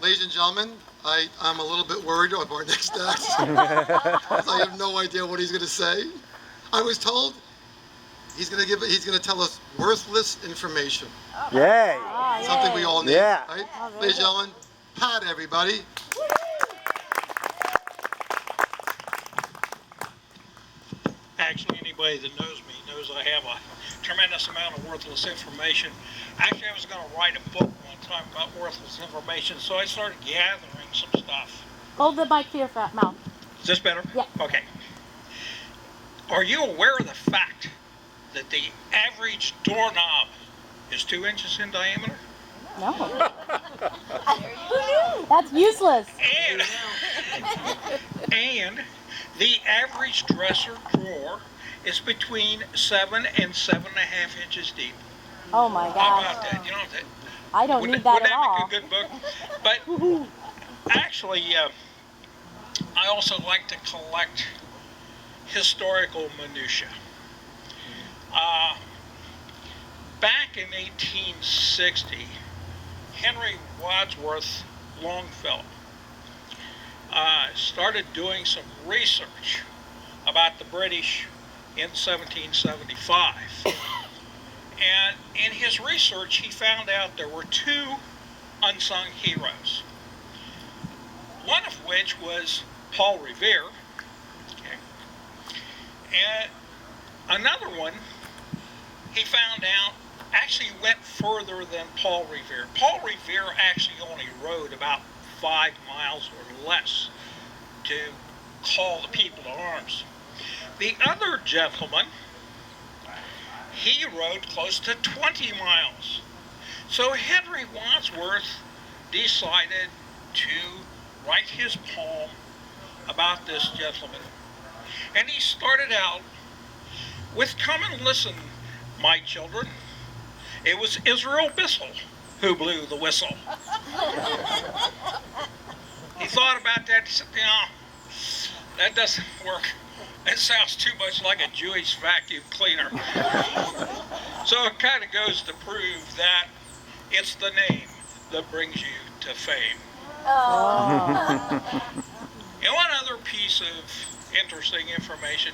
Ladies and gentlemen, I'm a little bit worried about our next act. I have no idea what he's going to say. I was told he's going to tell us worthless information. Yay! Something we all need. Yeah. Right? Ladies and gentlemen, Pat, everybody. Actually, anybody that knows me knows I have a tremendous amount of worthless information. Actually, I was going to write a book one time about worthless information, so I started gathering some stuff. Hold the mic to your mouth. Is this better? Yeah. Okay. Are you aware of the fact that the average doorknob is 2 inches in diameter? No. That's useless. And the average dresser drawer is between 7 and 7.5 inches deep. Oh my How gosh. about that? You know that? I don't need that at all. Wouldn't that make a good book? But actually, I also like to collect historical minutia. Back in 1860, Henry Wadsworth Longfellow started doing some research about the British in 1775. And in his research, he found out there were 2 unsung heroes. One of which was Paul Revere, and another one he found out actually went further than Paul Revere. Paul Revere actually only rode about 5 miles or less to call the people to arms. The other gentleman, he rode close to 20 miles. So Henry Wadsworth decided to write his poem about this gentleman. And he started out with, "Come and listen, my children. It was Israel Bissell who blew the whistle." He thought about that. He said, that doesn't work. It sounds too much like a Jewish vacuum cleaner. So it kind of goes to prove that it's the name that brings you to fame. And one other piece of interesting information,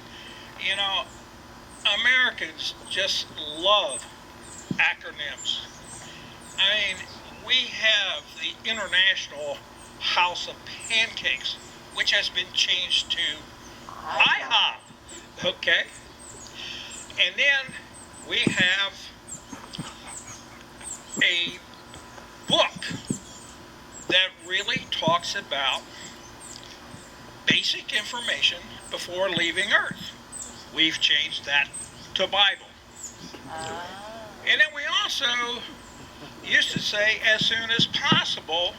Americans just love acronyms. I mean, we have the International House of Pancakes, which has been changed to IHOP, okay? And then we have a book that really talks about basic information before leaving Earth. We've changed that to Bible. And then we also used to say as soon as possible.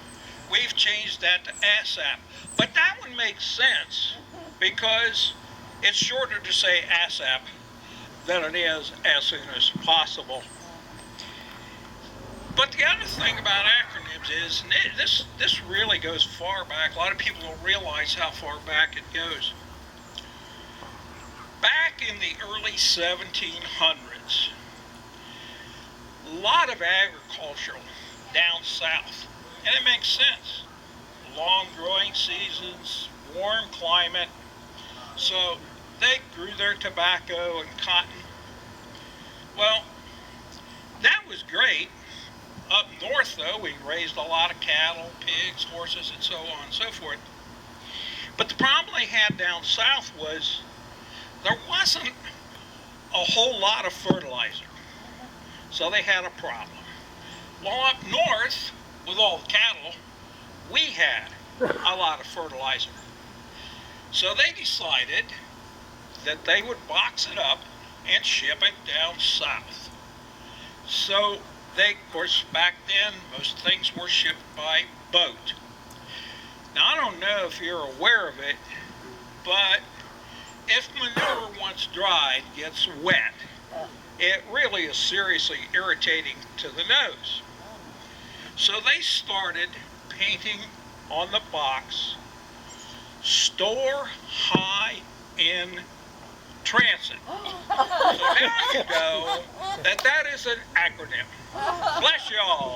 We've changed that to ASAP. But that one makes sense because it's shorter to say ASAP than it is as soon as possible. But the other thing about acronyms is, this really goes far back. A lot of people don't realize how far back it goes. Back in the early 1700s, a lot of agriculture down south, and it makes sense. Long growing seasons, warm climate, so they grew their tobacco and cotton. Well, that was great. Up north, though, we raised a lot of cattle, pigs, horses, and so on and so forth. But the problem they had down south was there wasn't a whole lot of fertilizer. So they had a problem. Well, up north, with all the cattle, we had a lot of fertilizer. So they decided that they would box it up and ship it down south. So they, of course, back then, most things were shipped by boat. Now, I don't know if you're aware of it, but if manure once dried gets wet, it really is seriously irritating to the nose. So they started painting on the box, "Store High in Transit." So now you know that is an acronym. Bless y'all.